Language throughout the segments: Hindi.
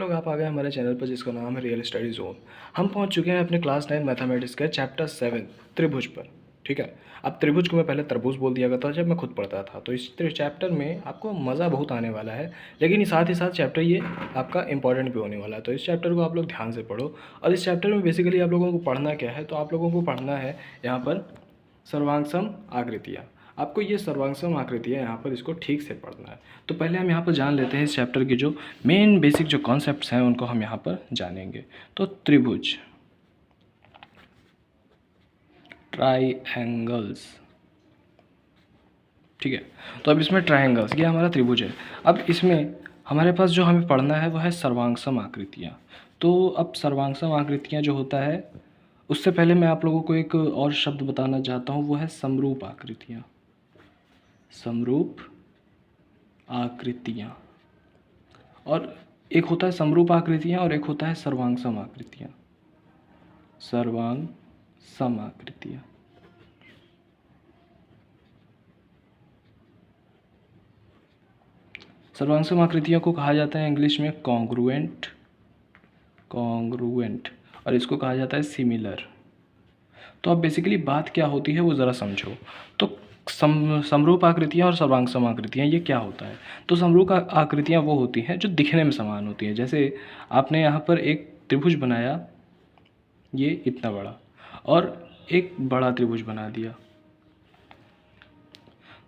लोग आप आ गए हमारे चैनल पर जिसका नाम है रियल स्टडी जोन। हम पहुंच चुके हैं अपने क्लास 9 मैथमेटिक्स के चैप्टर 7 त्रिभुज पर। ठीक है। अब त्रिभुज को मैं पहले तरबूज बोल दिया करता था जब मैं खुद पढ़ता था, तो इस चैप्टर में आपको मज़ा बहुत आने वाला है। लेकिन साथ ही साथ चैप्टर ये आपका इंपॉर्टेंट भी होने वाला है, तो इस चैप्टर को आप लोग ध्यान से पढ़ो। और इस चैप्टर में बेसिकली आप लोगों को पढ़ना क्या है, तो आप लोगों को पढ़ना है यहाँ पर सर्वांगसम आकृतियाँ। आपको ये सर्वांगसम आकृतियाँ यहाँ पर इसको ठीक से पढ़ना है। तो पहले हम यहाँ पर जान लेते हैं इस चैप्टर की जो मेन बेसिक जो कॉन्सेप्ट्स हैं उनको हम यहाँ पर जानेंगे। तो त्रिभुज, ट्राइएंगल्स, ठीक है। तो अब इसमें ट्राइएंगल्स, ये हमारा त्रिभुज है। अब इसमें हमारे पास जो हमें पढ़ना है वो है सर्वांगसम आकृतियाँ। तो अब सर्वांगसम आकृतियाँ जो होता है, उससे पहले मैं आप लोगों को एक और शब्द बताना चाहता हूँ, वो है समरूप आकृतियाँ। समरूप आकृतियाँ, और एक होता है समरूप आकृतियाँ और एक होता है सर्वांगसम आकृतियाँ। सर्वांगसम आकृतियाँ, सर्वांगसम आकृतियों को कहा जाता है इंग्लिश में कॉन्ग्रुएंट, और इसको कहा जाता है सिमिलर। तो अब बेसिकली बात क्या होती है वो ज़रा समझो। तो समरूप आकृतियाँ और सर्वांगसम आकृतियाँ, ये क्या होता है? तो समरूप आकृतियाँ वो होती हैं जो दिखने में समान होती हैं। जैसे आपने यहाँ पर एक त्रिभुज बनाया, ये इतना बड़ा, और एक बड़ा त्रिभुज बना दिया,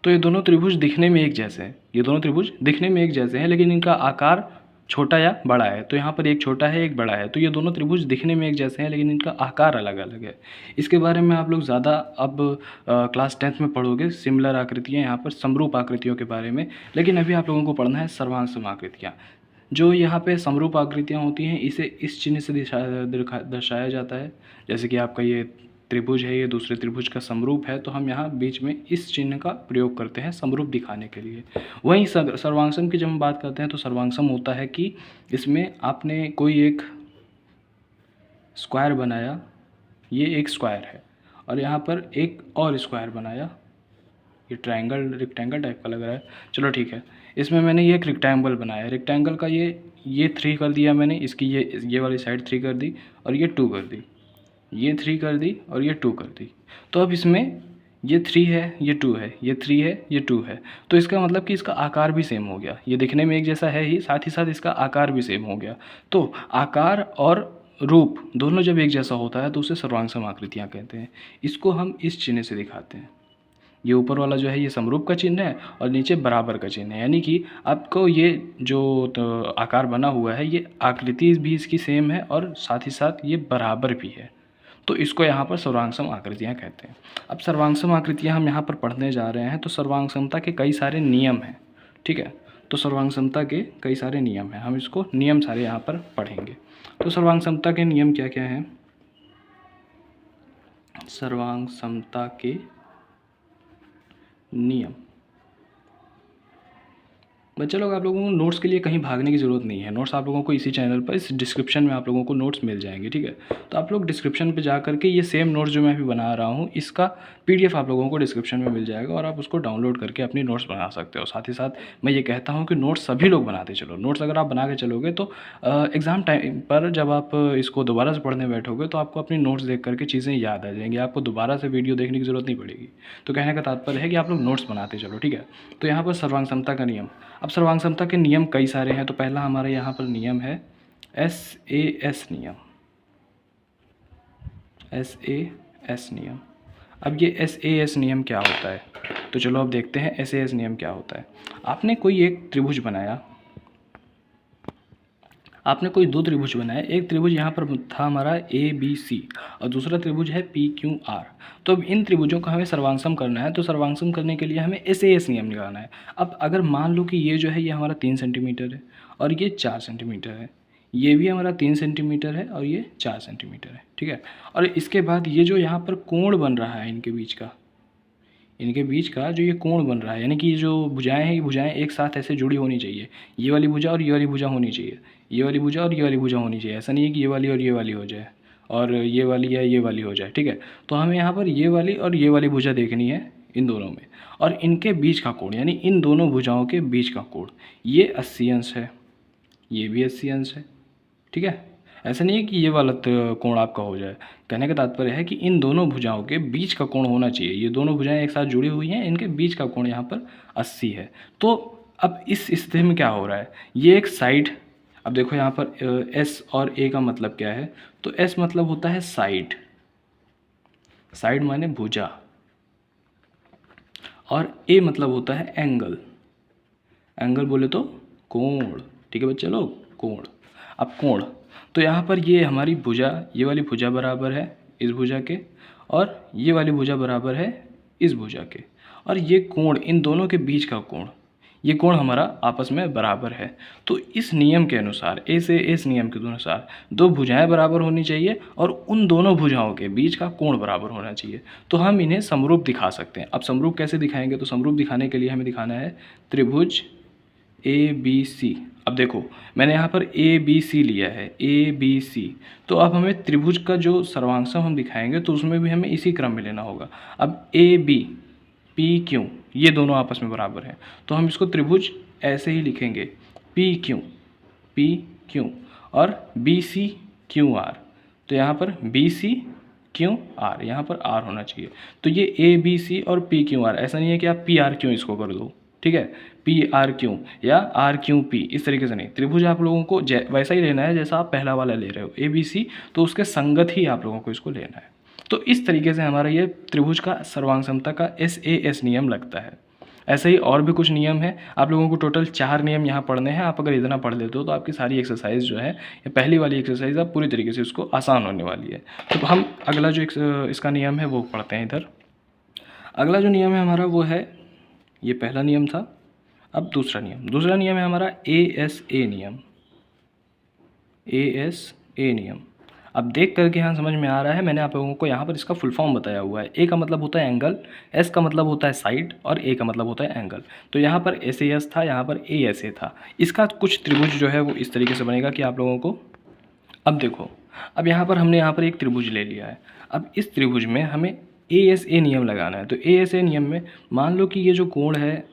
तो ये दोनों त्रिभुज दिखने में एक जैसे हैं। ये दोनों त्रिभुज दिखने में एक जैसे हैं, लेकिन इनका आकार छोटा या बड़ा है। तो यहाँ पर एक छोटा है एक बड़ा है, तो ये दोनों त्रिभुज दिखने में एक जैसे हैं, लेकिन इनका आकार अलग अलग है। इसके बारे में आप लोग ज़्यादा अब क्लास 10th में पढ़ोगे, सिमिलर आकृतियाँ, यहाँ पर समरूप आकृतियों के बारे में। लेकिन अभी आप लोगों को पढ़ना है सर्वांगसम आकृतियाँ। जो यहाँ पे समरूप आकृतियाँ होती हैं, इसे इस चिन्ह से दर्शाया जाता है। जैसे कि आपका ये त्रिभुज है, ये दूसरे त्रिभुज का समरूप है, तो हम यहाँ बीच में इस चिन्ह का प्रयोग करते हैं समरूप दिखाने के लिए। वहीं सर्वांगसम की जब हम बात करते हैं, तो सर्वांगसम होता है कि इसमें आपने कोई एक स्क्वायर बनाया, ये एक स्क्वायर है, और यहाँ पर एक और स्क्वायर बनाया, ये ट्रायंगल रेक्टेंगल टाइप का लग रहा है, चलो ठीक है। इसमें मैंने ये एक रेक्टेंगल बनाया, रेक्टेंगल का ये 3 कर दिया मैंने, इसकी ये वाली साइड 3 कर दी, और ये 2 कर दी, ये 3 कर दी, और ये 2 कर दी। तो अब इसमें ये 3 है, ये 2 है, ये 3 है, ये 2 है, तो इसका मतलब कि इसका आकार भी सेम हो गया। ये दिखने में एक जैसा है ही, साथ ही साथ इसका आकार भी सेम हो गया। तो आकार और रूप दोनों जब एक जैसा होता है तो उसे सर्वांगसम आकृतियाँ कहते हैं। इसको हम इस चिन्ह से दिखाते हैं। ये ऊपर वाला जो है ये समरूप का चिन्ह है, और नीचे बराबर का चिन्ह है, यानी कि आपको ये जो आकार बना हुआ है, ये आकृति भी इसकी सेम है और साथ ही साथ ये बराबर भी है। तो इसको यहाँ पर सर्वांगसम आकृतियाँ कहते हैं। अब सर्वांगसम आकृतियाँ हम यहाँ पर पढ़ने जा रहे हैं। तो सर्वांगसमता के कई सारे नियम हैं, ठीक है। तो सर्वांगसमता के कई सारे नियम हैं, हम इसको नियम सारे यहाँ पर पढ़ेंगे। तो सर्वांगसमता के नियम क्या क्या हैं? सर्वांगसमता के नियम, बच्चे लोग, आप लोगों को नोट्स के लिए कहीं भागने की ज़रूरत नहीं है। नोट्स आप लोगों को इसी चैनल पर, इस डिस्क्रिप्शन में आप लोगों को नोट्स मिल जाएंगे, ठीक है। तो आप लोग डिस्क्रिप्शन पे जा करके ये सेम नोट्स जो मैं अभी बना रहा हूँ, इसका PDF आप लोगों को डिस्क्रिप्शन में मिल जाएगा, और आप उसको डाउनलोड करके अपनी नोट्स बना सकते हो। साथ ही साथ मैं ये कहता हूँ कि नोट्स सभी लोग बनाते चलो। नोट्स अगर आप बना के चलोगे तो एग्ज़ाम टाइम पर जब आप इसको दोबारा से पढ़ने बैठोगे तो आपको अपनी नोट्स देख करके चीज़ें याद आ जाएंगी, आपको दोबारा से वीडियो देखने की ज़रूरत नहीं पड़ेगी। तो कहने का तात्पर्य है कि आप लोग नोट्स बनाते चलो, ठीक है। तो यहाँ पर सर्वांगसमता का नियम। अब सर्वांगसमता के नियम कई सारे हैं। तो पहला हमारे यहाँ पर नियम है SAS नियम, SAS नियम। अब ये SAS नियम क्या होता है? तो चलो अब देखते हैं SAS नियम क्या होता है। आपने कोई एक त्रिभुज बनाया, आपने कोई 2 त्रिभुज बनाए। एक त्रिभुज यहाँ पर था हमारा ABC, और दूसरा त्रिभुज है PQR। तो अब इन त्रिभुजों का हमें सर्वांगसम करना है। तो सर्वांगसम करने के लिए हमें SAS नियम निकालना है। अब अगर मान लो कि ये जो है ये हमारा 3 सेंटीमीटर है, और ये 4 सेंटीमीटर है, ये भी हमारा 3 सेंटीमीटर है, और ये 4 सेंटीमीटर है, ठीक है। और इसके बाद ये जो यहाँ पर कोण बन रहा है इनके बीच का जो ये कोण बन रहा है, यानी कि ये जो भुजाएं हैं, ये भुजाएं एक साथ ऐसे जुड़ी होनी चाहिए। ये वाली भुजा और ये वाली भुजा होनी चाहिए, ये वाली भुजा और ये वाली भुजा होनी चाहिए। ऐसा नहीं है कि ये वाली और ये वाली हो जाए, और ये वाली या ये वाली हो जाए, ठीक है। तो हमें यहाँ पर ये वाली और ये वाली भुजा देखनी है इन दोनों में, और इनके बीच का कोण, यानी इन दोनों भुजाओं के बीच का कोण, ये 80 अंश है, ये भी 80 अंश है, ठीक है। ऐसा नहीं है कि ये वाला कोण आपका हो जाए। कहने का तात्पर्य है कि इन दोनों भुजाओं के बीच का कोण होना चाहिए। ये दोनों भुजाएं एक साथ जुड़ी हुई हैं, इनके बीच का कोण यहाँ पर 80 है। तो अब इस स्थिति में क्या हो रहा है, ये एक साइड, अब देखो यहाँ पर एस और ए का मतलब क्या है, तो एस मतलब होता है साइड, साइड माने भुजा, और ए मतलब होता है एंगल, एंगल बोले तो कोण। ठीक है बच्चे लोग, कोण। अब कोण, तो यहाँ पर ये हमारी भुजा, ये वाली भुजा बराबर है इस भुजा के, और ये वाली भुजा बराबर है इस भुजा के, और ये कोण, इन दोनों के बीच का कोण, ये कोण हमारा आपस में बराबर है। तो इस नियम के अनुसार, ए से इस नियम के अनुसार दो भुजाएं बराबर होनी चाहिए और उन दोनों भुजाओं के बीच का कोण बराबर होना चाहिए। तो हम इन्हें समरूप दिखा सकते हैं। अब समरूप कैसे दिखाएंगे, तो समरूप दिखाने के लिए हमें दिखाना है त्रिभुज ए बी सी। अब देखो मैंने यहाँ पर ए बी सी लिया है, ए बी सी, तो अब हमें त्रिभुज का जो सर्वांगसम हम दिखाएंगे तो उसमें भी हमें इसी क्रम में लेना होगा। अब ए बी पी क्यू ये दोनों आपस में बराबर हैं, तो हम इसको त्रिभुज ऐसे ही लिखेंगे, पी क्यू और बी सी क्यू आर। तो यहाँ पर बी सी क्यू आर, यहाँ पर आर होना चाहिए। तो ये ए बी सी और पी क्यू आर, ऐसा नहीं है कि आप पी आर क्यू इसको कर दो, ठीक है, पी आर क्यू या आर क्यू पी, इस तरीके से नहीं। त्रिभुज आप लोगों को वैसा ही लेना है जैसा आप पहला वाला ले रहे हो ए बी सी, तो उसके संगत ही आप लोगों को इसको लेना है। तो इस तरीके से हमारा ये त्रिभुज का सर्वांग समता का SAS नियम लगता है। ऐसे ही और भी कुछ नियम है, आप लोगों को टोटल 4 नियम यहाँ पढ़ने हैं। आप अगर इतना पढ़ लेते हो तो आपकी सारी एक्सरसाइज जो है, ये पहली वाली एक्सरसाइज अब पूरी तरीके से उसको आसान होने वाली है। तो हम अगला जो इसका नियम है वो पढ़ते हैं इधर। अगला जो नियम है हमारा वो है, ये पहला नियम था, अब दूसरा नियम है हमारा ASA नियम, ASA नियम। अब देख करके यहाँ समझ में आ रहा है, मैंने आप लोगों को यहाँ पर इसका फुल फॉर्म बताया हुआ है। ए का मतलब होता है एंगल, एस का मतलब होता है साइड, और ए का मतलब होता है एंगल। तो यहाँ पर SAS था, यहाँ पर ASA था। इसका कुछ त्रिभुज जो है वो इस तरीके से बनेगा कि आप लोगों को, अब देखो, अब यहाँ पर हमने यहाँ पर एक त्रिभुज ले लिया है। अब इस त्रिभुज में हमें ASA नियम लगाना है। तो ASA नियम में मान लो कि ये जो कोण है,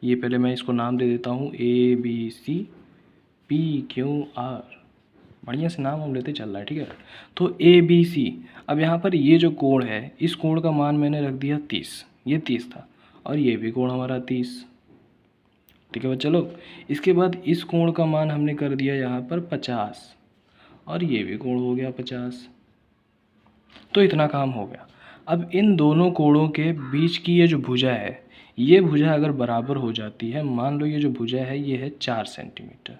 ये पहले मैं इसको नाम दे देता हूँ ABC PQR, बढ़िया से नाम हम लेते चल रहा है, ठीक है। तो ABC, अब यहाँ पर ये जो कोण है, इस कोण का मान मैंने रख दिया 30, ये 30 था, और ये भी कोण हमारा 30, ठीक है बच्चा लोग। इसके बाद इस कोण का मान हमने कर दिया यहाँ पर 50, और ये भी कोण हो गया 50। तो इतना काम हो गया। अब इन दोनों कोणों के बीच की ये जो भुजा है, ये भुजा अगर बराबर हो जाती है, मान लो ये जो भुजा है ये है 4 सेंटीमीटर,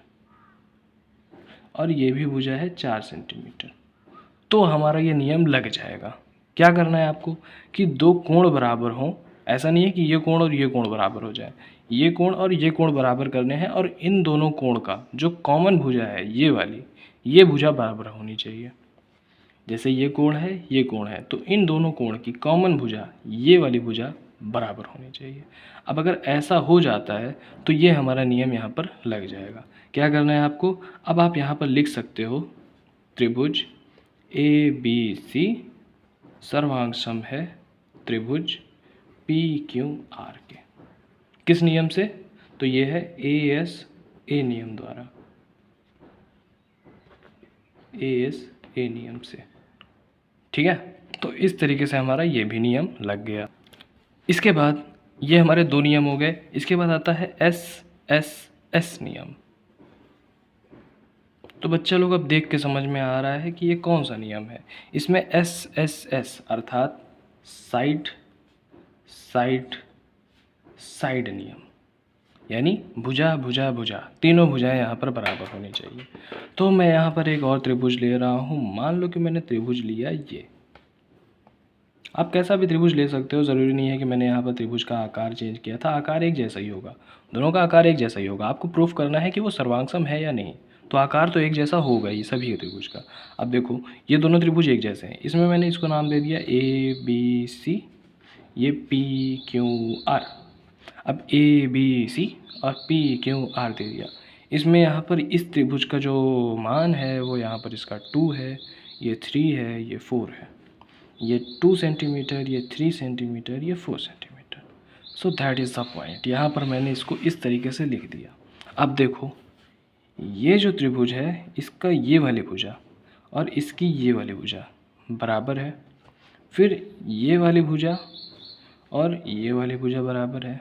और ये भी भुजा है 4 सेंटीमीटर, तो हमारा ये नियम लग जाएगा। क्या करना है आपको कि दो कोण बराबर हों, ऐसा नहीं है कि ये कोण और ये कोण बराबर हो जाए, ये कोण और ये कोण बराबर करने हैं, और इन दोनों कोण का जो कॉमन भुजा है ये वाली, ये भुजा बराबर होनी चाहिए। जैसे ये कोण है, ये कोण है, तो इन दोनों कोण की कॉमन भुजा, ये वाली भुजा बराबर होनी चाहिए। अब अगर ऐसा हो जाता है तो ये हमारा नियम यहाँ पर लग जाएगा। क्या करना है आपको, अब आप यहाँ पर लिख सकते हो त्रिभुज ABC सर्वांग सम है त्रिभुज PQR के। किस नियम से, तो ये है ASA नियम द्वारा, ASA नियम से, ठीक है। तो इस तरीके से हमारा ये भी नियम लग गया। इसके बाद ये हमारे 2 नियम हो गए। इसके बाद आता है SSS नियम। तो बच्चा लोग अब देख के समझ में आ रहा है कि ये कौन सा नियम है। इसमें SSS अर्थात साइड साइड साइड नियम, यानी भुजा भुजा भुजा, तीनों भुजाएं यहाँ पर बराबर होनी चाहिए। तो मैं यहाँ पर एक और त्रिभुज ले रहा हूँ। मान लो कि मैंने त्रिभुज लिया ये, आप कैसा भी त्रिभुज ले सकते हो, ज़रूरी नहीं है कि मैंने यहाँ पर त्रिभुज का आकार चेंज किया था। आकार एक जैसा ही होगा, दोनों का आकार एक जैसा ही होगा। आपको प्रूफ करना है कि वो सर्वांगसम है या नहीं, तो आकार तो एक जैसा होगा ही सभी त्रिभुज का। अब देखो ये दोनों त्रिभुज एक जैसे हैं, इसमें मैंने इसको नाम दे दिया ABC, ये PQR। अब ABC और PQR दे दिया। इसमें यहाँ पर इस त्रिभुज का जो मान है वो यहाँ पर इसका 2 है, ये 3 है, ये 4 है, ये 2 सेंटीमीटर, ये 3 सेंटीमीटर, ये 4 centimetre. So that is the point. यहाँ पर मैंने इसको इस तरीके से लिख दिया। अब देखो ये जो त्रिभुज है इसका ये वाली भुजा और इसकी ये वाली भुजा बराबर है, फिर ये वाली भुजा और ये वाली भुजा बराबर है,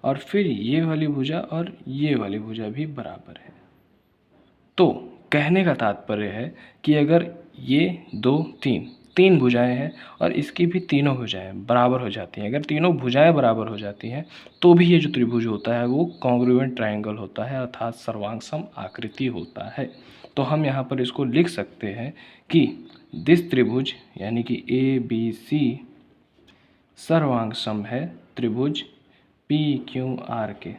और फिर ये वाली भुजा और ये वाली भुजा भी बराबर है। तो कहने का तात्पर्य है कि अगर ये दो तीन भुजाएं हैं और इसकी भी तीनों भुजाएं बराबर हो जाती हैं, अगर तीनों भुजाएं बराबर हो जाती हैं तो भी ये जो त्रिभुज होता है वो कॉन्ग्रुएंट ट्रायंगल होता है, अर्थात सर्वांगसम आकृति होता है। तो हम यहाँ पर इसको लिख सकते हैं कि दिस त्रिभुज यानी कि ABC सर्वांगसम है त्रिभुज PQR के।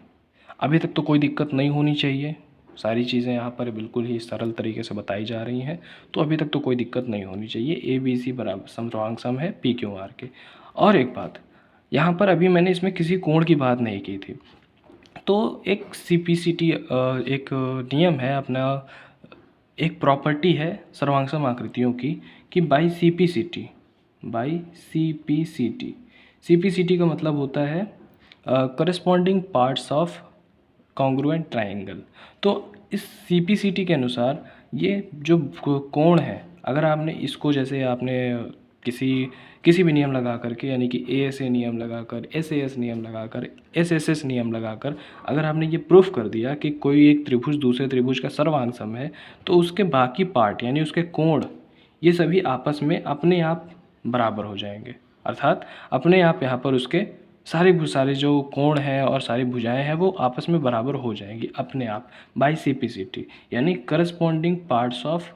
अभी तक तो कोई दिक्कत नहीं होनी चाहिए, सारी चीज़ें यहाँ पर बिल्कुल ही सरल तरीके से बताई जा रही हैं, तो अभी तक तो कोई दिक्कत नहीं होनी चाहिए। ABC बराबर सर्वांगसम है PQR के। और एक बात यहाँ पर, अभी मैंने इसमें किसी कोण की बात नहीं की थी, तो एक CPCT एक नियम है अपना, एक प्रॉपर्टी है सर्वांगसम आकृतियों की कि बाई CPCT का मतलब होता है corresponding parts of congruent triangle. तो इस CPCT के अनुसार ये जो कोण है, अगर आपने इसको, जैसे आपने किसी भी नियम लगा करके, यानी कि ASA नियम लगाकर, SAS नियम लगाकर, SSS नियम लगाकर अगर आपने ये प्रूफ कर दिया कि कोई एक त्रिभुज दूसरे त्रिभुज का सर्वांगसम है, तो उसके बाकी पार्ट यानी उसके कोण ये सभी आपस में अपने आप बराबर हो जाएंगे, अर्थात अपने आप यहाँ पर उसके सारे जो कोण हैं और सारी भुजाएं हैं वो आपस में बराबर हो जाएंगी अपने आप, बाय CPCT यानी corresponding parts of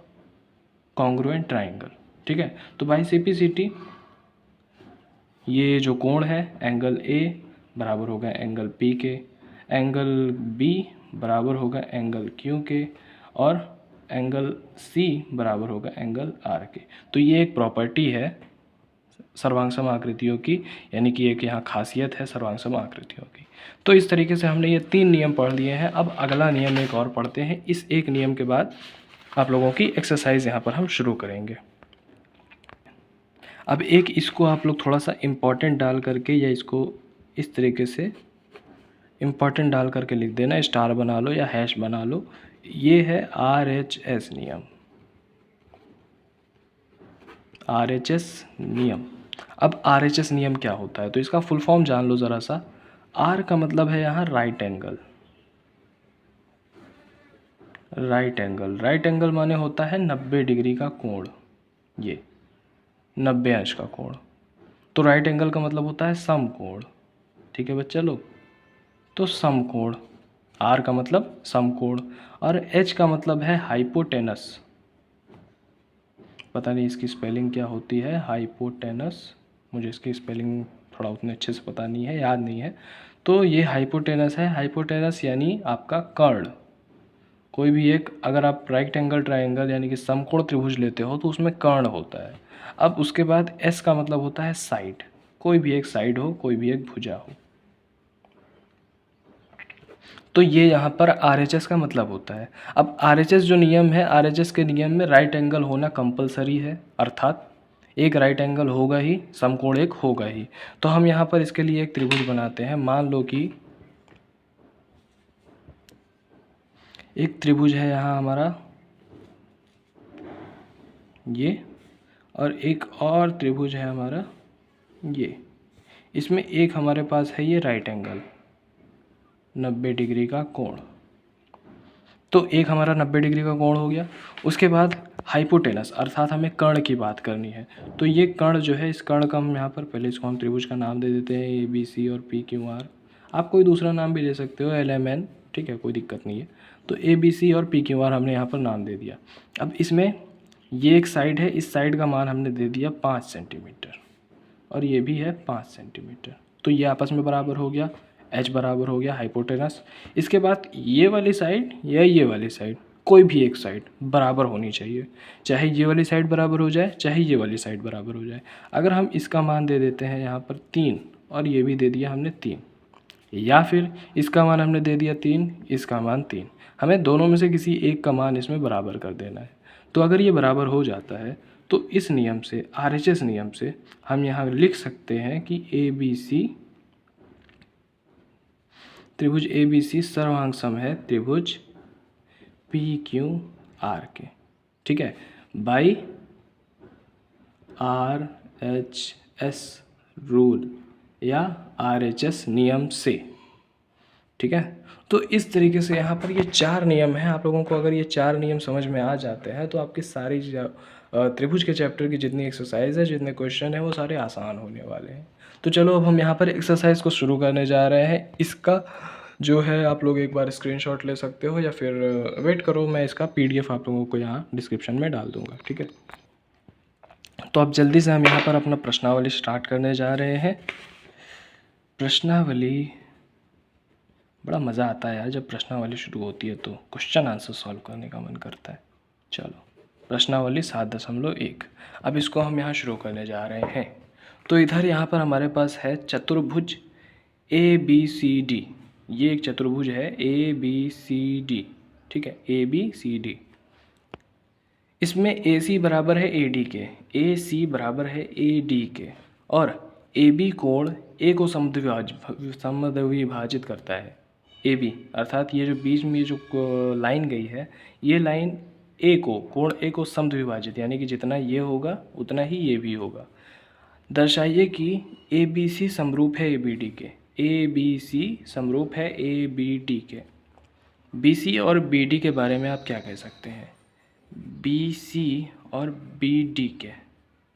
congruent triangle. ठीक है, तो बाय CPCT ये जो कोण है एंगल A बराबर होगा एंगल P के, एंगल B बराबर होगा एंगल Q के, और एंगल C बराबर होगा एंगल R के। तो ये एक प्रॉपर्टी है सर्वांगसम आकृतियों की, यानी कि एक यहाँ खासियत है सर्वांगसम आकृतियों की। तो इस तरीके से हमने ये 3 नियम पढ़ लिए हैं। अब अगला नियम एक और पढ़ते हैं। इस एक नियम के बाद आप लोगों की एक्सरसाइज यहाँ पर हम शुरू करेंगे। अब एक इसको आप लोग थोड़ा सा इम्पॉर्टेंट डाल करके, या इसको इस तरीके से इम्पॉर्टेंट डाल करके लिख देना, स्टार बना लो या हैश बना लो। ये है RHS नियम, RHS नियम। अब RHS नियम क्या होता है, तो इसका फुल फॉर्म जान लो ज़रा सा। R का मतलब है यहाँ राइट एंगल, राइट एंगल माने होता है 90 डिग्री का कोण, ये 90 अंश का कोण। तो राइट एंगल का मतलब होता है समकोण। ठीक है बच्चा लोग, तो समकोण, R का मतलब समकोण, और H का मतलब है हाइपोटेनस। पता नहीं इसकी स्पेलिंग क्या होती है, हाइपोटेनस, मुझे इसकी स्पेलिंग थोड़ा उतने अच्छे से पता नहीं है, याद नहीं है। तो ये हाइपोटेनस है, हाइपोटेनस यानी आपका कर्ण। कोई भी एक, अगर आप राइट एंगल ट्रायंगल यानी कि समकोण त्रिभुज लेते हो तो उसमें कर्ण होता है। अब उसके बाद S का मतलब होता है साइड, कोई भी एक साइड हो, कोई भी एक भुजा हो। तो ये यहाँ पर RHS का मतलब होता है। अब RHS जो नियम है, RHS के नियम में राइट एंगल होना कंपलसरी है, अर्थात एक राइट एंगल होगा ही, समकोण एक होगा ही। तो हम यहाँ पर इसके लिए एक त्रिभुज बनाते हैं। मान लो कि एक त्रिभुज है यहाँ हमारा ये, और एक और त्रिभुज है हमारा ये। इसमें एक हमारे पास है ये राइट एंगल 90 डिग्री का कोण, तो एक हमारा 90 डिग्री का कोण हो गया। उसके बाद हाइपोटेनस, अर्थात हमें कर्ण की बात करनी है। तो ये कर्ण जो है, इस कर्ण का हम यहाँ पर पहले इसको हम त्रिभुज का नाम दे देते हैं ABC और PQR। आप कोई दूसरा नाम भी दे सकते हो, LMN, ठीक है, कोई दिक्कत नहीं है। तो ABC और PQR हमने यहाँ पर नाम दे दिया। अब इसमें ये एक साइड है, इस साइड का मान हमने दे दिया 5 सेंटीमीटर, और ये भी है 5 सेंटीमीटर। तो ये आपस में बराबर हो गया, H बराबर हो गया हाइपोटेनस। इसके बाद ये वाली साइड या ये वाली साइड, कोई भी एक साइड बराबर होनी चाहिए, चाहे ये वाली साइड बराबर हो जाए, चाहे ये वाली साइड बराबर हो जाए। अगर हम इसका मान दे देते हैं यहाँ पर 3, और ये भी दे दिया हमने 3, या फिर इसका मान हमने दे दिया 3, इसका मान 3, हमें दोनों में से किसी एक का मान इसमें बराबर कर देना है। तो अगर ये बराबर हो जाता है तो इस नियम से, RHS नियम से, हम यहाँ लिख सकते हैं कि ABC, त्रिभुज ABC सर्वांगसम है त्रिभुज PQR के, ठीक है, बाई RHS रूल या RHS नियम से, ठीक है। तो इस तरीके से यहाँ पर ये 4 नियम हैं। आप लोगों को अगर ये 4 नियम समझ में आ जाते हैं तो आपकी सारी त्रिभुज के चैप्टर की जितनी एक्सरसाइज है, जितने क्वेश्चन है, वो सारे आसान होने वाले हैं। तो चलो अब हम यहाँ पर एक्सरसाइज को शुरू करने जा रहे हैं। इसका जो है आप लोग एक बार स्क्रीनशॉट ले सकते हो या फिर वेट करो, मैं इसका PDF आप लोगों को यहाँ डिस्क्रिप्शन में डाल दूँगा, ठीक है। तो अब जल्दी से हम यहाँ पर अपना प्रश्नावली स्टार्ट करने जा रहे हैं। प्रश्नावली, बड़ा मज़ा आता है यार जब प्रश्नावली शुरू होती है तो क्वेश्चन आंसर सॉल्व करने का मन करता है। चलो, प्रश्नावली 7.1। अब इसको हम यहाँ शुरू करने जा रहे हैं। तो इधर यहाँ पर हमारे पास है चतुर्भुज ABCD। ये एक चतुर्भुज है ABCD, ठीक है, ABCD। इसमें AC बराबर है AD के, AC बराबर है AD के, और AB कोण A को समद्विभाजित करता है। AB अर्थात ये जो बीच में जो लाइन गई है, ये लाइन A को, कोण A को समद्विभाजित, यानी कि जितना ये होगा उतना ही ये भी होगा। दर्शाइए कि ABC समरूप है ABD के। ABC समरूप है ABD के। BC और BD के बारे में आप क्या कह सकते हैं? BC और BD के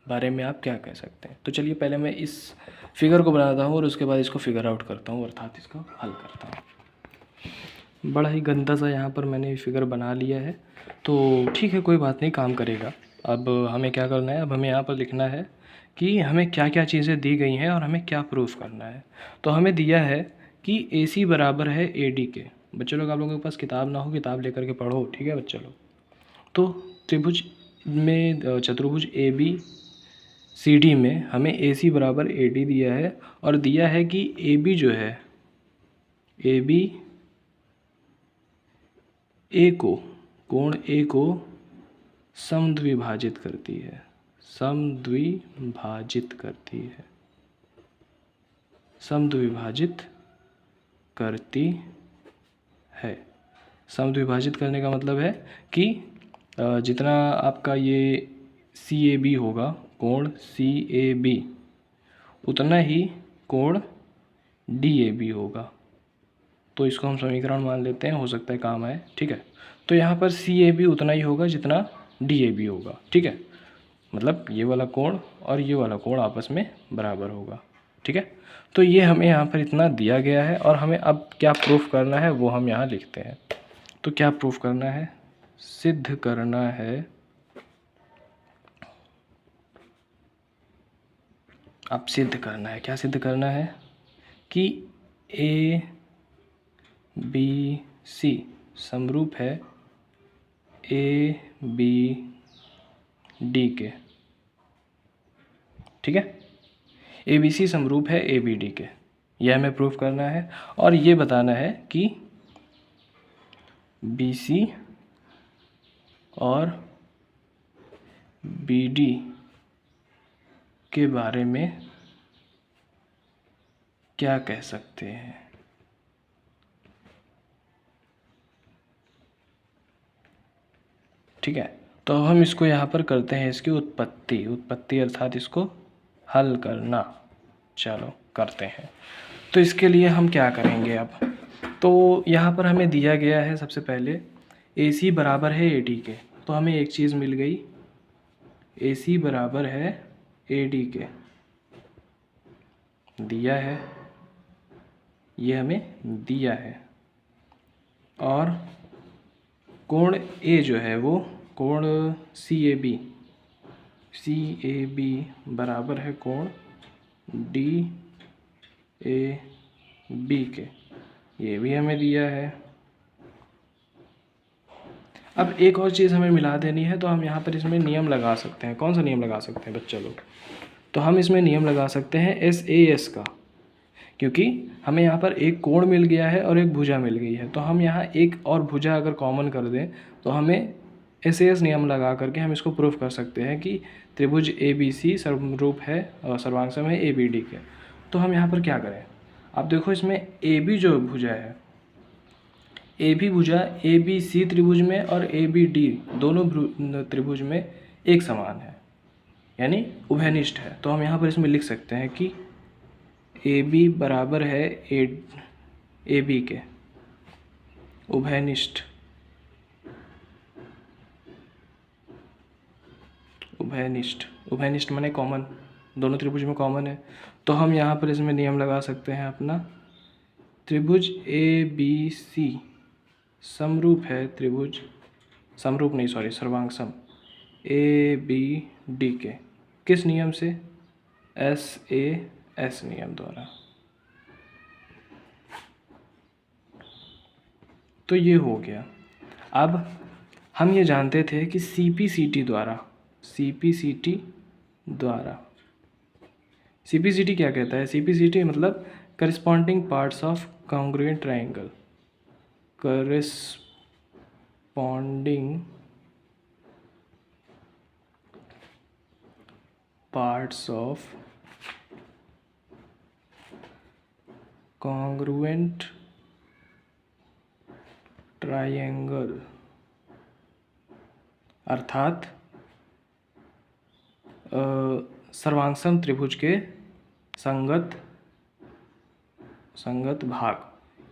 बारे में आप क्या कह सकते हैं? तो चलिए पहले मैं इस फिगर को बनाता हूँ और उसके बाद इसको फिगर आउट करता हूँ, अर्थात इसको हल करता हूँ। बड़ा ही गंदा सा यहाँ पर मैंने फिगर बना लिया है, तो ठीक है, कोई बात नहीं, काम करेगा। अब हमें क्या करना है, अब हमें यहाँ पर लिखना है कि हमें क्या क्या चीज़ें दी गई हैं और हमें क्या प्रूफ करना है। तो हमें दिया है कि AC बराबर है AD के। बच्चे लोग, आप लोगों के पास किताब ना हो, किताब लेकर के पढ़ो, ठीक है बच्चे लोग। तो त्रिभुज में, चतुर्भुज ABCD में हमें AC बराबर AD दिया है और दिया है कि AB जो है, AB A को, कोण A को समद्विभाजित करती है, समद्विभाजित करती है, समद्विभाजित करती है। समद्विभाजित करने का मतलब है कि जितना आपका ये CAB होगा, कोण CAB, उतना ही कोण DAB होगा। तो इसको हम समीकरण मान लेते हैं, हो सकता है काम आए, ठीक है। तो यहाँ पर CAB उतना ही होगा जितना DAB होगा, ठीक है। मतलब ये वाला कोण और ये वाला कोण आपस में बराबर होगा, ठीक है। तो ये हमें यहाँ पर इतना दिया गया है और हमें अब क्या प्रूफ करना है वो हम यहाँ लिखते हैं। तो क्या प्रूफ करना है? सिद्ध करना है, अब सिद्ध करना है, क्या सिद्ध करना है? कि ABC समरूप है ABD के, ठीक है। ABC समरूप है ABD के, यह हमें प्रूफ करना है। और ये बताना है कि BC और BD के बारे में क्या कह सकते हैं। ठीक है, तो हम इसको यहाँ पर करते हैं, इसकी उत्पत्ति अर्थात इसको हल करना। चलो करते हैं। तो इसके लिए हम क्या करेंगे अब? तो यहाँ पर हमें दिया गया है सबसे पहले AC बराबर है AD के, तो हमें एक चीज़ मिल गई, AC बराबर है AD के, दिया है, ये हमें दिया है। और कोण A जो है वो कोण CAB बराबर है कोण DAB के, ये भी हमें दिया है। अब एक और चीज़ हमें मिला देनी है, तो हम यहाँ पर इसमें नियम लगा सकते हैं। कौन सा नियम लगा सकते हैं बच्चे लोग? तो हम इसमें नियम लगा सकते हैं SAS का, क्योंकि हमें यहाँ पर एक कोण मिल गया है और एक भुजा मिल गई है। तो हम यहाँ एक और भुजा अगर कॉमन कर दें तो हमें SAS नियम लगा करके हम इसको प्रूफ कर सकते हैं कि त्रिभुज ABC समरूप है और सर्वांगसम है ABD के। तो हम यहाँ पर क्या करें? आप देखो, इसमें AB जो भुजा है, ए भी भुजा ए बी सी त्रिभुज में और ए बी डी दोनों त्रिभुज में एक समान है, यानी उभयनिष्ठ है। तो हम यहाँ पर इसमें लिख सकते हैं कि ए बी बराबर है ए बी के, उभयनिष्ठ। उभयनिष्ठ माने कॉमन, दोनों त्रिभुज में कॉमन है। तो हम यहाँ पर इसमें नियम लगा सकते हैं अपना, त्रिभुज ए बी सी समरूप है, त्रिभुज समरूप नहीं सॉरी सर्वांगसम ए बी डी के, किस नियम से? एस नियम द्वारा। तो ये हो गया। अब हम ये जानते थे कि सीपीसीटी क्या कहता है? सीपीसीटी मतलब corresponding parts of congruent triangle, corresponding parts of congruent triangle, अर्थात सर्वांगसम त्रिभुज के संगत भाग,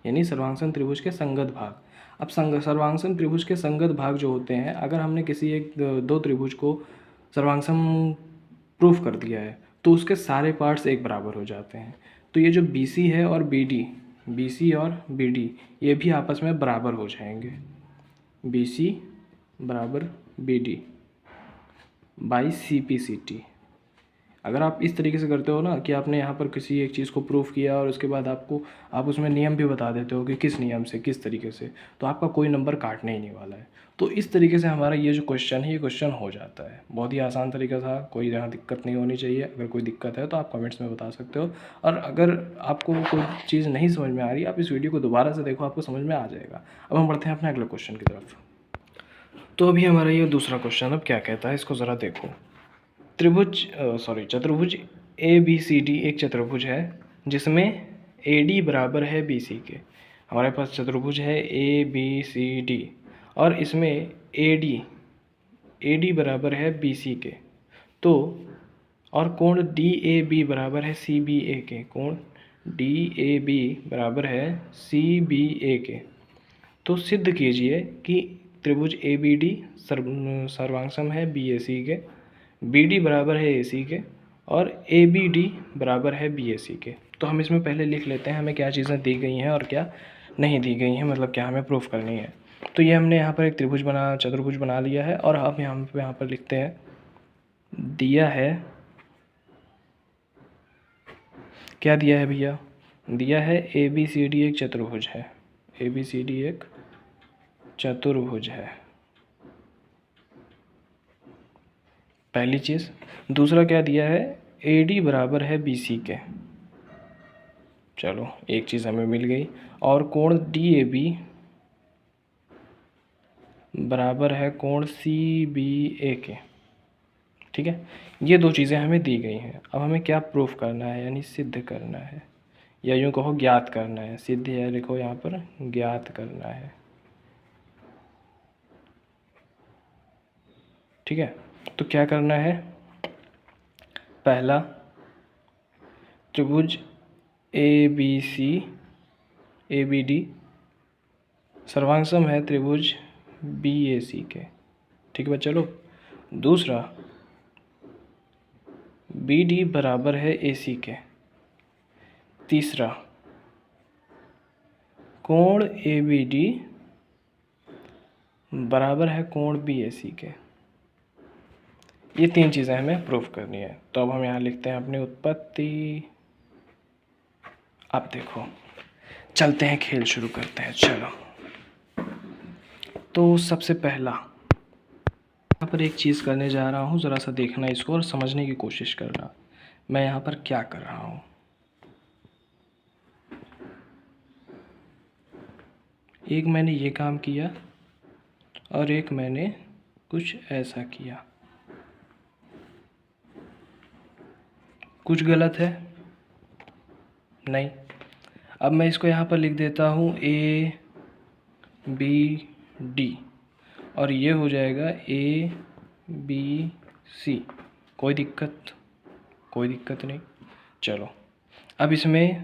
यानी सर्वांगसम त्रिभुज के संगत भाग। अब सर्वांगसम त्रिभुज के संगत भाग जो होते हैं, अगर हमने किसी एक दो त्रिभुज को सर्वांगसम प्रूफ कर दिया है तो उसके सारे पार्ट्स एक बराबर हो जाते हैं। तो ये जो BC है और BC और BD ये भी आपस में बराबर हो जाएंगे, BC बराबर BD बाई CPCT। अगर आप इस तरीके से करते हो ना कि आपने यहाँ पर किसी एक चीज़ को प्रूफ किया और उसके बाद आप उसमें नियम भी बता देते हो कि किस नियम से किस तरीके से, तो आपका कोई नंबर काटने ही नहीं वाला है। तो इस तरीके से हमारा ये जो क्वेश्चन है ये क्वेश्चन हो जाता है। बहुत ही आसान तरीका था, कोई यहाँ दिक्कत नहीं होनी चाहिए। अगर कोई दिक्कत है तो आप कमेंट्स में बता सकते हो, और अगर आपको कोई चीज़ नहीं समझ में आ रही आप इस वीडियो को दोबारा से देखो, आपको समझ में आ जाएगा। अब हम बढ़ते हैं अपने अगले क्वेश्चन की तरफ। तो अभी हमारा ये दूसरा क्वेश्चन अब क्या कहता है, इसको ज़रा देखो। चतुर्भुज ABCD एक चतुर्भुज है जिसमें AD बराबर है BC के। हमारे पास चतुर्भुज है ABCD और इसमें AD बराबर है BC के। तो और कोण DAB बराबर है CBA के, कोण DAB बराबर है CBA के। तो सिद्ध कीजिए कि त्रिभुज ABD सर्वांगसम है BAC के, BD बराबर है AC के और ABD बराबर है BAC के। तो हम इसमें पहले लिख लेते हैं हमें क्या चीज़ें दी गई हैं और क्या नहीं दी गई हैं, मतलब क्या हमें प्रूफ करनी है। तो ये हमने यहाँ पर एक चतुर्भुज बना लिया है, और अब यहाँ पर लिखते हैं दिया है, क्या दिया है भैया? दिया है ABCD एक चतुर्भुज है, ABCD एक चतुर्भुज है, पहली चीज़। दूसरा क्या दिया है? AD बराबर है BC के, चलो एक चीज़ हमें मिल गई। और कोण DAB बराबर है कोण CBA के, ठीक है। ये दो चीज़ें हमें दी गई हैं। अब हमें क्या प्रूफ करना है, यानी सिद्ध करना है, या यूँ कहो ज्ञात करना है। सिद्ध या लिखो यहाँ पर ज्ञात करना है, ठीक है। तो क्या करना है? पहला, त्रिभुज ABD सर्वांगसम है त्रिभुज BAC के, ठीक है चलो। दूसरा, BD बराबर है AC के। तीसरा, कोण ABD बराबर है कोण BAC के। ये तीन चीज़ें हमें प्रूफ करनी है। तो अब हम यहाँ लिखते हैं अपनी उत्पत्ति। अब देखो, चलते हैं, खेल शुरू करते हैं, चलो। तो सबसे पहला यहाँ पर एक चीज़ करने जा रहा हूँ, ज़रा सा देखना इसको और समझने की कोशिश करना मैं यहाँ पर क्या कर रहा हूँ। एक मैंने ये काम किया और एक मैंने कुछ ऐसा किया, कुछ गलत है? नहीं। अब मैं इसको यहाँ पर लिख देता हूँ बी डी, और ये हो जाएगा ए बी सी। कोई दिक्कत नहीं। चलो अब इसमें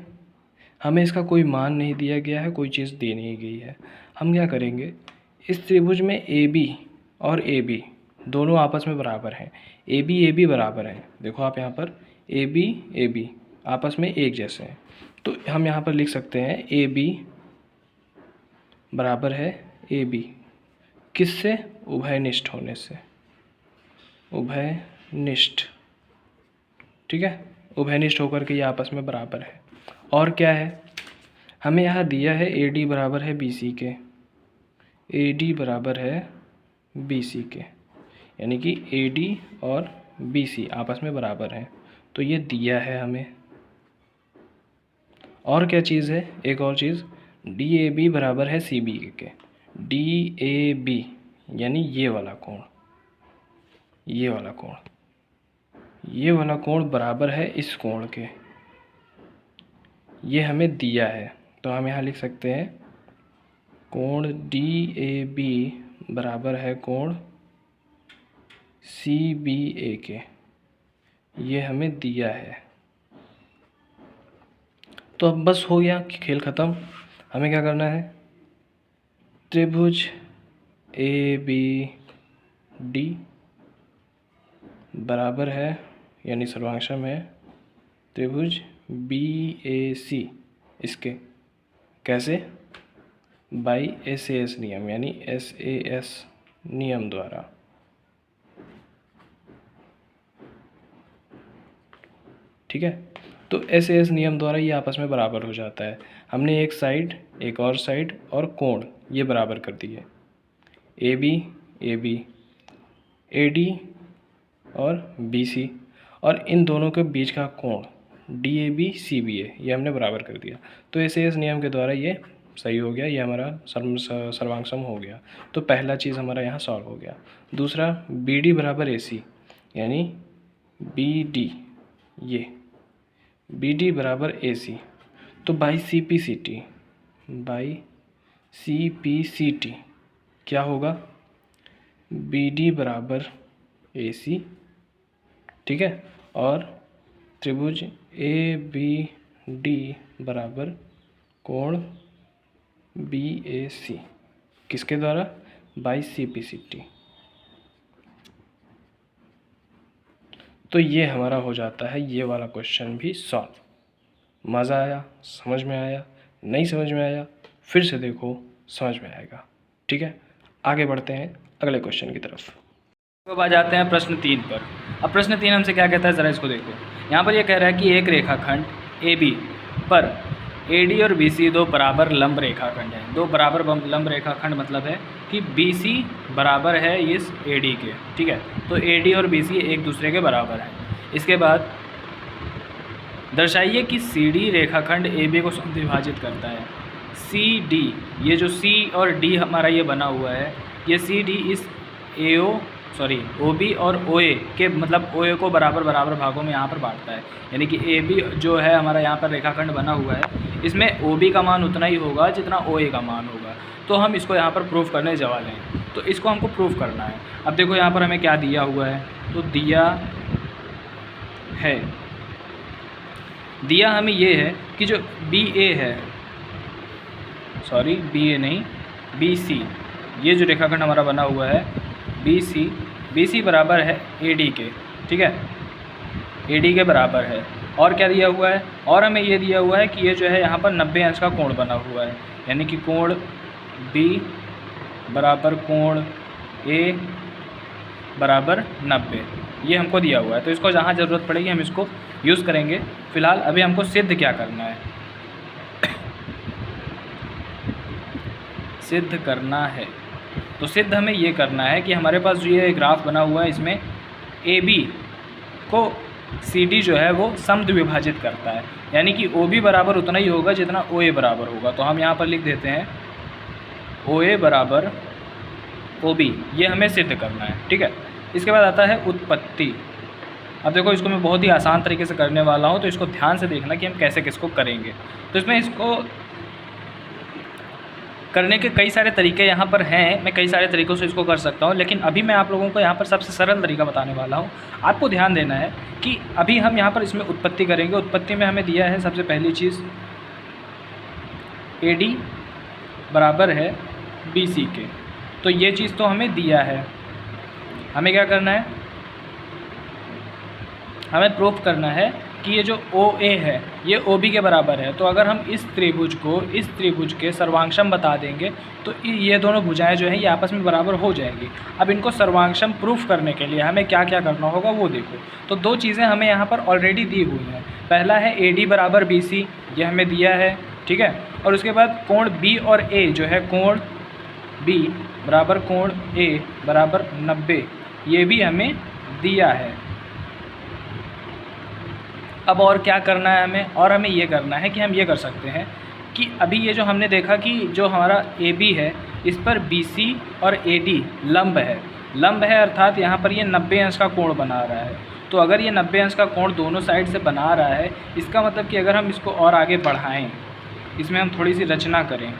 हमें इसका कोई मान नहीं दिया गया है, कोई चीज़ दी नहीं गई है। हम क्या करेंगे, इस त्रिभुज में ए बी और ए बी दोनों आपस में बराबर हैं। ए बी बराबर हैं। देखो आप यहाँ पर ए बी आपस में एक जैसे हैं, तो हम यहाँ पर लिख सकते हैं ए बी बराबर है ए बी। किससे? उभयनिष्ठ होने से, उभयनिष्ठ। ठीक है, उभयनिष्ठ होकर के ये आपस में बराबर है। और क्या है, हमें यहाँ दिया है ए डी बराबर है बी सी के, ए डी बराबर है बी सी के, यानी कि ए डी और बी सी आपस में बराबर हैं, तो ये दिया है हमें। और क्या चीज़ है, एक और चीज़, डी ए बी बराबर है सी बी के। डी ए बी यानी ये वाला कोण, ये वाला कोण बराबर है इस कोण के, ये हमें दिया है। तो हम यहाँ लिख सकते हैं कोण डी ए बी बराबर है कोण सी बी ए के, ये हमें दिया है। तो अब बस हो गया, खेल ख़त्म। हमें क्या करना है, त्रिभुज ए बी डी बराबर है, यानी सर्वांगसम है त्रिभुज बी ए सी, इसके कैसे, बाई SAS नियम, यानी SAS नियम द्वारा। ठीक है, तो SAS नियम द्वारा ये आपस में बराबर हो जाता है। हमने एक साइड, एक और साइड और कोण ये बराबर कर दिए, ए बी ए डी और बी सी, और इन दोनों के बीच का कोण D A B C B A, ये हमने बराबर कर दिया। तो SAS नियम के द्वारा ये सही हो गया, ये हमारा सर्वांगसम हो गया। तो पहला चीज़ हमारा यहाँ सॉल्व हो गया। दूसरा, बी डी बराबर ए सी, यानी बी डी, ये बी डी बराबर ए सी, तो by C P C T क्या होगा, बी डी बराबर ए सी। ठीक है, और त्रिभुज ए बी डी बराबर कोण बी ए सी, किसके द्वारा, by C P C T. तो ये हमारा हो जाता है ये वाला क्वेश्चन भी सॉल्व। मज़ा आया, समझ में आया, नहीं समझ में आया फिर से देखो, समझ में आएगा। ठीक है, आगे बढ़ते हैं अगले क्वेश्चन की तरफ। अब आ जाते हैं प्रश्न 3 पर। अब प्रश्न 3 हमसे क्या कहता है, ज़रा इसको देखो। यहाँ पर ये कह रहा है कि एक रेखाखंड ए बी पर ए डी और बी सी दो बराबर लंब रेखाखंड हैं। दो बराबर लंब रेखाखंड मतलब है कि बी सी बराबर है इस ए डी के। ठीक है, तो ए डी और बी सी एक दूसरे के बराबर हैं। इसके बाद दर्शाइए कि सी डी रेखाखंड ए बी को विभाजित करता है। सी डी, ये जो सी और डी हमारा ये बना हुआ है, ये सी डी इस ओ बी और ओ ए के, मतलब ओ ए को बराबर भागों में यहाँ पर बांटता है। यानी कि ए बी जो है हमारा यहाँ पर रेखाखंड बना हुआ है, इसमें ओ बी का मान उतना ही होगा जितना ओ ए का मान होगा। तो हम इसको यहाँ पर प्रूफ करने जा वाले हैं, तो इसको हमको प्रूफ करना है। अब देखो यहाँ पर हमें क्या दिया हुआ है, तो दिया हमें ये है कि जो बी ए है, बी ए नहीं बी सी, ये जो रेखाखंड हमारा बना हुआ है बी सी बराबर है ए डी के। ठीक है, ए डी के बराबर है। और क्या दिया हुआ है, और हमें ये दिया हुआ है कि ये जो है यहाँ पर 90 अंश का कोण बना हुआ है, यानी कि कोण बी बराबर कोण ए बराबर 90, ये हमको दिया हुआ है। तो इसको जहाँ ज़रूरत पड़ेगी हम इसको यूज़ करेंगे। फ़िलहाल अभी हमको सिद्ध क्या करना है, सिद्ध करना है। तो सिद्ध हमें ये करना है कि हमारे पास जो ये ग्राफ बना हुआ है, इसमें ए बी को सी डी जो है वो समद्विभाजित करता है, यानी कि ओ बी बराबर उतना ही होगा जितना ओ ए बराबर होगा। तो हम यहाँ पर लिख देते हैं ओ ए बराबर ओ बी, ये हमें सिद्ध करना है। ठीक है, इसके बाद आता है उत्पत्ति। अब देखो, इसको मैं बहुत ही आसान तरीके से करने वाला हूँ, तो इसको ध्यान से देखना कि हम कैसे किसको करेंगे। तो इसमें इसको करने के कई सारे तरीके यहाँ पर हैं, मैं कई सारे तरीक़ों से इसको कर सकता हूँ, लेकिन अभी मैं आप लोगों को यहाँ पर सबसे सरल तरीका बताने वाला हूँ। आपको ध्यान देना है कि अभी हम यहाँ पर इसमें उत्पत्ति करेंगे। उत्पत्ति में हमें दिया है सबसे पहली चीज़ AD बराबर है BC के, तो ये चीज़ तो हमें दिया है। हमें क्या करना है, हमें प्रूफ करना है कि ये जो OA है ये OB के बराबर है। तो अगर हम इस त्रिभुज को इस त्रिभुज के सर्वांशम बता देंगे तो ये दोनों भुजाएं जो हैं ये आपस में बराबर हो जाएंगी। अब इनको सर्वांशम प्रूफ करने के लिए हमें क्या क्या करना होगा वो देखो। तो दो चीज़ें हमें यहाँ पर ऑलरेडी दी हुई हैं। पहला है AD बराबर BC, ये हमें दिया है, ठीक है। और उसके बाद कोण B और A जो है, कोण B बराबर कोण A बराबर 90, ये भी हमें दिया है। अब और क्या करना है हमें, और हमें ये करना है कि हम ये कर सकते हैं कि अभी ये जो हमने देखा कि जो हमारा AB है इस पर BC और AD लंब है। लंब है अर्थात यहाँ पर ये 90 अंश का कोण बना रहा है। तो अगर ये 90 अंश का कोण दोनों साइड से बना रहा है, इसका मतलब कि अगर हम इसको और आगे बढ़ाएं, इसमें हम थोड़ी सी रचना करें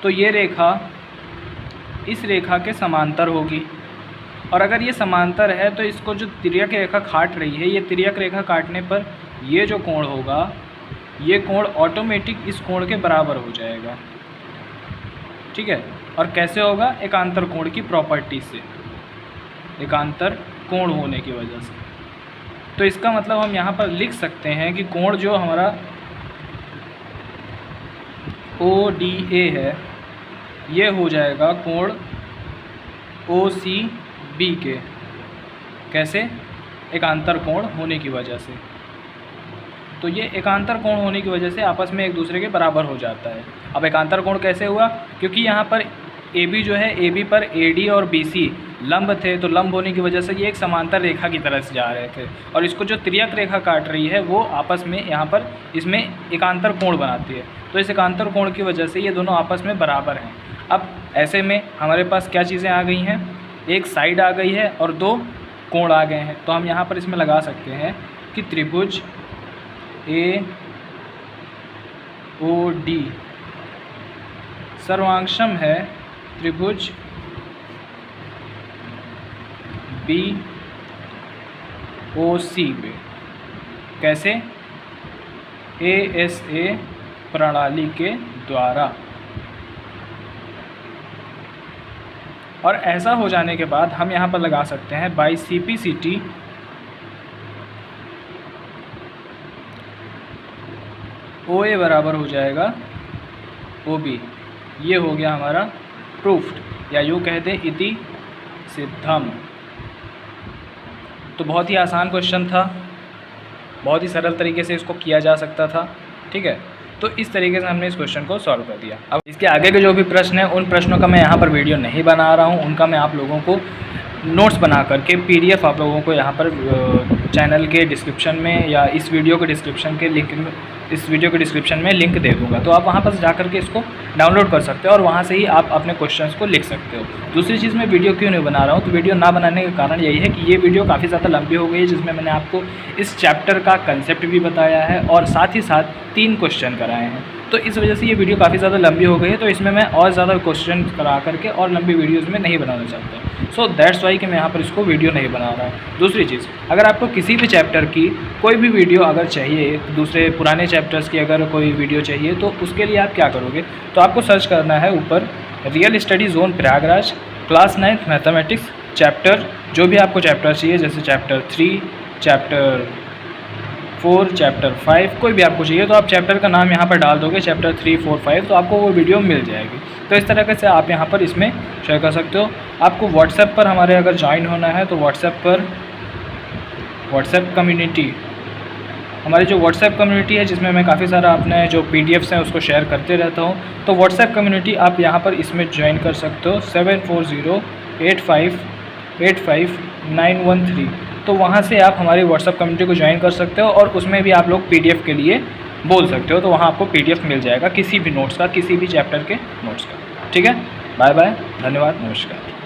तो ये रेखा इस रेखा के समांतर होगी। और अगर ये समांतर है तो इसको जो तिर्यक रेखा काट रही है, ये तिर्यक रेखा काटने पर ये जो कोण होगा ये कोण ऑटोमेटिक इस कोण के बराबर हो जाएगा, ठीक है। और कैसे होगा, एकांतर कोण की प्रॉपर्टी से, एकांतर कोण होने की वजह से। तो इसका मतलब हम यहाँ पर लिख सकते हैं कि कोण जो हमारा ODA है ये हो जाएगा कोण OCB के, कैसे, एकांतर कोण होने की वजह से। तो ये एकांतर कोण होने की वजह से आपस में एक दूसरे के बराबर हो जाता है। अब एकांतर कोण कैसे हुआ, क्योंकि यहाँ पर AB जो है, AB पर AD और BC लंब थे, तो लंब होने की वजह से ये एक समांतर रेखा की तरह से जा रहे थे। और इसको जो तिर्यक रेखा काट रही है वो आपस में यहाँ पर इसमें एकांतर कोण बनाती है। तो इस एकांतर कोण की वजह से ये दोनों आपस में बराबर हैं। अब ऐसे में हमारे पास क्या चीज़ें आ गई हैं, एक साइड आ गई है और दो कोण आ गए हैं। तो हम यहाँ पर इसमें लगा सकते हैं कि त्रिभुज AOD सर्वांशम है त्रिभुज BOC में, कैसे, ASA प्रणाली के द्वारा। और ऐसा हो जाने के बाद हम यहाँ पर लगा सकते हैं बाई CPCT OA बराबर हो जाएगा OB। ये हो गया हमारा प्रूफ्ड, या यूँ कह दें इति सिद्धम। तो बहुत ही आसान क्वेश्चन था, बहुत ही सरल तरीके से इसको किया जा सकता था, ठीक है। तो इस तरीके से हमने इस क्वेश्चन को सॉल्व कर दिया। अब इसके आगे के जो भी प्रश्न हैं उन प्रश्नों का मैं यहाँ पर वीडियो नहीं बना रहा हूँ, उनका मैं आप लोगों को नोट्स बना करके PDF आप लोगों को यहाँ पर चैनल के डिस्क्रिप्शन में या इस वीडियो के डिस्क्रिप्शन में लिंक दे दूँगा। तो आप वहाँ पर जा करके इसको डाउनलोड कर सकते हो और वहाँ से ही आप अपने क्वेश्चंस को लिख सकते हो। दूसरी चीज़, मैं वीडियो क्यों नहीं बना रहा हूँ, तो वीडियो ना बनाने का कारण यही है कि ये वीडियो काफ़ी ज़्यादा लंबी हो गई है, जिसमें मैंने आपको इस चैप्टर का कंसेप्ट भी बताया है और साथ ही साथ 3 क्वेश्चन कराए हैं। तो इस वजह से ये वीडियो काफ़ी ज़्यादा लंबी हो गई है। तो इसमें मैं और ज़्यादा क्वेश्चन करा करके और लंबी वीडियोज़ में नहीं बनाना चाहता। सो दैट्स वाई कि मैं यहाँ पर इसको वीडियो नहीं बना रहा हूँ। दूसरी चीज़, अगर आपको किसी भी चैप्टर की कोई भी वीडियो अगर चाहिए, दूसरे पुराने चैप्टर्स की अगर कोई वीडियो चाहिए, तो उसके लिए आप क्या करोगे, तो आपको सर्च करना है ऊपर real study zone Prayagraj class 9 mathematics chapter, जो भी आपको चैप्टर चाहिए, जैसे चैप्टर 3, चैप्टर 4, चैप्टर 5, कोई भी आपको चाहिए तो आप चैप्टर का नाम यहाँ पर डाल दोगे, चैप्टर 3, 4, 5, तो आपको वो वीडियो मिल जाएगी। तो इस तरीके से आप यहाँ पर इसमें शेयर कर सकते हो। आपको व्हाट्सएप पर हमारे अगर ज्वाइन होना है तो व्हाट्सएप कम्युनिटी, हमारी जो व्हाट्सएप कम्युनिटी है जिसमें मैं काफ़ी सारा अपने जो PDFs हैं उसको शेयर करते रहता हूँ, तो व्हाट्सएप कम्युनिटी आप यहाँ पर इसमें ज्वाइन कर सकते हो 7408585913। तो वहाँ से आप हमारी व्हाट्सएप कम्युनिटी को ज्वाइन कर सकते हो और उसमें भी आप लोग PDF के लिए बोल सकते हो, तो वहाँ आपको PDF मिल जाएगा किसी भी नोट्स का, किसी भी चैप्टर के नोट्स का। ठीक है, बाय बाय, धन्यवाद, नमस्कार।